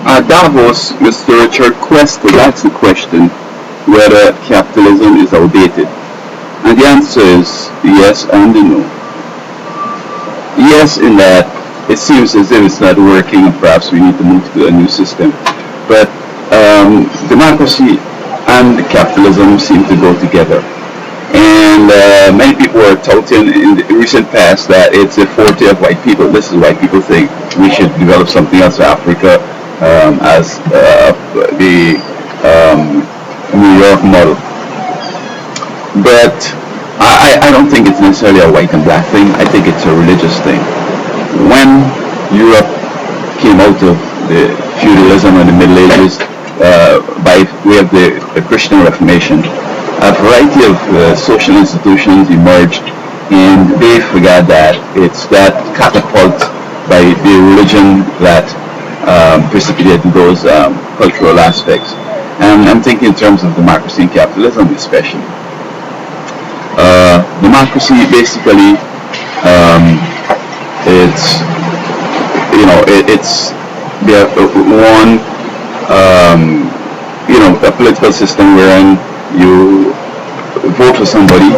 Davos, Mr. Richard Quest asked the question whether capitalism is outdated. And the answer is yes and no. Yes, in that it seems as if it's not working and perhaps we need to move to a new system. But democracy and capitalism seem to go together. And many people were touting in the recent past that it's a forte of white people. This is why people think we should develop something else for Africa as the New York model. But I don't think it's necessarily a white and black thing. I think it's a religious thing. When Europe came out of the feudalism and the Middle Ages by way of the Christian Reformation, a variety of social institutions emerged, and they forgot that it's that catapult by the religion that precipitated those cultural aspects. And I'm thinking in terms of democracy and capitalism especially. Democracy basically it's it's the one a political system wherein you vote for somebody,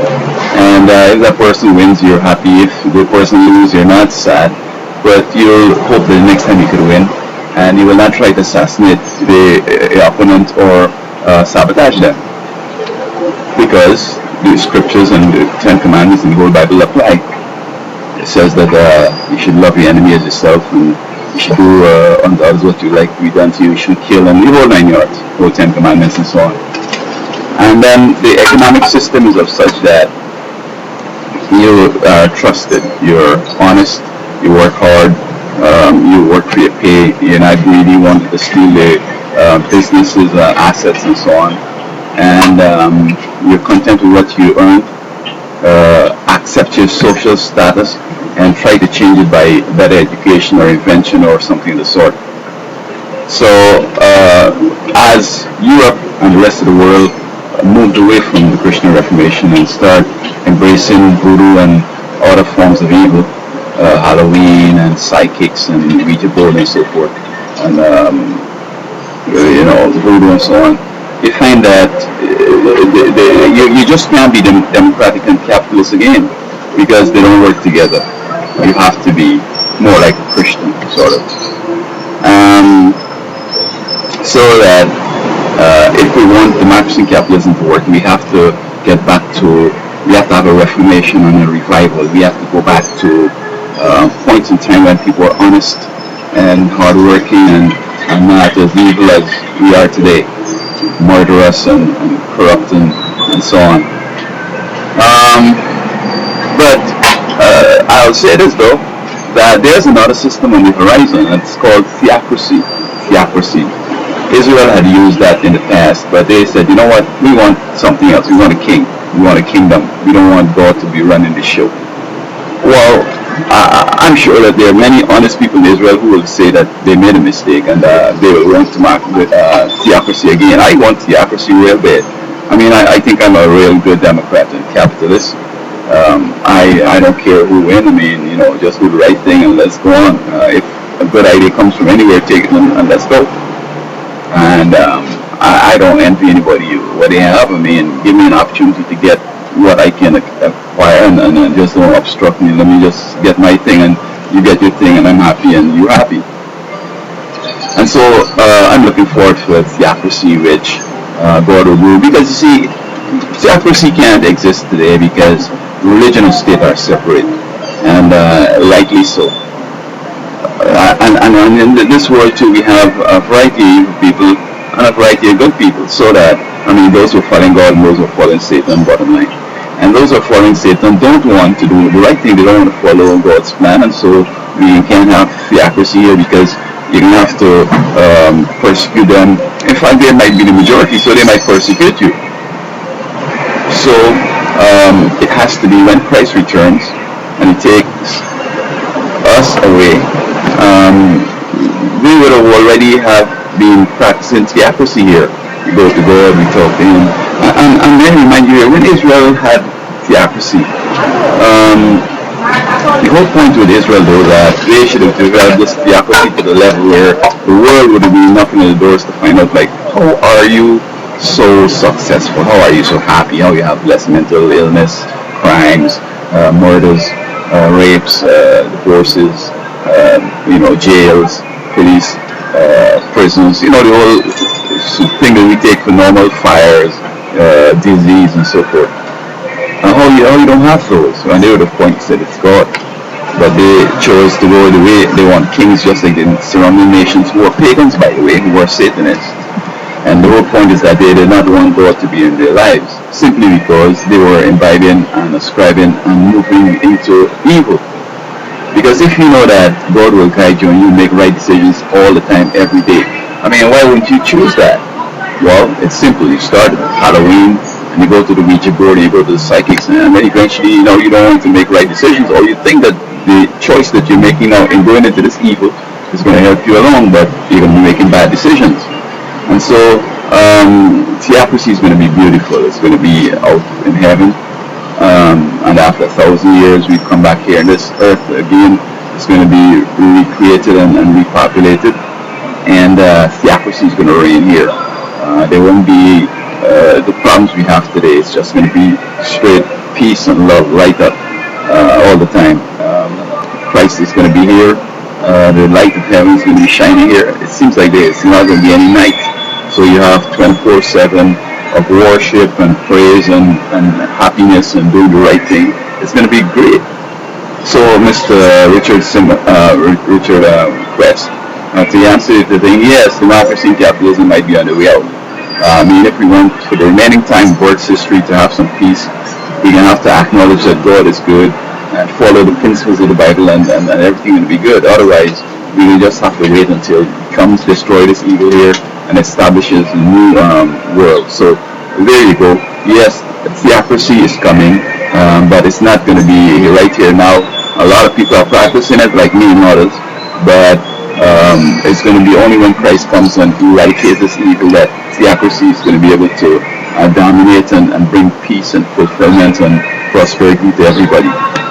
and if that person wins, you're happy. If the person loses, you're not sad, but you'll hope that the next time you could win, and you will not try to assassinate the opponent or sabotage them, because the scriptures and the Ten Commandments and the whole Bible apply. It says that you should love your enemy as yourself, and you should do unto others what you like to be done to you. You should kill, and the whole 9 yards, whole 10 Commandments and so on. And then the economic system is of such that you are trusted, you're honest, you work hard, you work for your pay, you're not greedy, wanting to steal the businesses, assets and so on. And you're content with what you earn, accept your social status, and try to change it by better education or invention or something of the sort. So as Europe and the rest of the world moved away from the Christian Reformation and start embracing voodoo and other forms of evil, Halloween and psychics and Ouija board and so forth, and voodoo and so on, you find that you just can't be democratic and capitalist again, because they don't work together. You have to be more like a Christian, sort of. So that if we want democracy and capitalism to work, we have to have a reformation and a revival. We have to go back to points in time when people were honest and hardworking and not as evil as we are today, murderous and corrupt and so on. But I'll say this though, that there's another system on the horizon. It's called theocracy. Israel had used that in the past, but they said, you know what, we want something else. We want a king. We want a kingdom. We don't want God to be running the show. Well, I'm sure that there are many honest people in Israel who will say that they made a mistake and they will want to mark with theocracy again. I want theocracy real bad. I mean, I think I'm a real good Democrat and capitalist. I don't care who wins. I mean, just do the right thing and let's go on. If a good idea comes from anywhere, take it and let's go. And I don't envy anybody what they have. I mean, give me an opportunity to get what I can acquire and just don't obstruct me. Let me just get my thing and you get your thing and I'm happy and you're happy. And so I'm looking forward to a theocracy which God will rule. Because you see, theocracy can't exist today because religion and state are separate, and likely so. And in this world too, we have a variety of people and a variety of good people. So that, those who are following God and those who are following Satan, bottom line. And those who are following Satan don't want to do the right thing. They don't want to follow God's plan, and so we can't have theocracy here because you're going to have to persecute them. In fact, they might be the majority, so they might persecute you. So it has to be when Christ returns and he takes us away, we would have already have been practicing theocracy here. We go to God, we talk to him. And then remind you, when Israel had theocracy, The whole point with Israel, though, that they should have developed this theocracy to the level where the world would be knocking at the doors to find out, like, how are you so successful? How are you so happy? How you have less mental illness, crimes, murders, rapes, divorces, jails, police, prisons. The whole thing that we take for normal, fires, disease, and so forth. And how you don't have those? And they would have pointed said it's God. But they chose to go the way they want kings, just like the surrounding nations who are pagans, by the way, who are Satanists. And the whole point is that they did not want God to be in their lives, simply because they were imbibing and ascribing and moving into evil. Because if you know that God will guide you and you make right decisions all the time, every day, I mean, why wouldn't you choose that? Well, it's simple. You start at Halloween, and you go to the Ouija board, and you go to the psychics, and then eventually, you don't want to make right decisions, or you think that the choice that you're making now in going into this evil is going to help you along, but you're going to be making bad decisions. And so, theocracy is going to be beautiful. It's going to be out in heaven. And after 1,000 years, we come back here on this earth again. It's going to be recreated and repopulated. And theocracy is going to reign here. There won't be the problems we have today. It's just going to be straight peace and love right up all the time. Christ is going to be here. The light of heaven is going to be shining here. It seems like there's not going to be any night. So you have 24/7 of worship and praise and happiness and doing the right thing. It's going to be great. So, Mr. Richard Quest, to answer the thing, yes, democracy and capitalism might be on the way out. I mean, if we want for the remaining time of Earth's history to have some peace, we're going to have to acknowledge that God is good and follow the principles of the Bible, and everything will be good. Otherwise, we will just have to wait until He comes, destroy this evil here, and establishes a new world. So there you go. Yes, theocracy is coming, but it's not going to be right here now. A lot of people are practicing it, like me and others, but it's going to be only when Christ comes and eradicates this evil that theocracy is going to be able to dominate and bring peace and fulfillment and prosperity to everybody.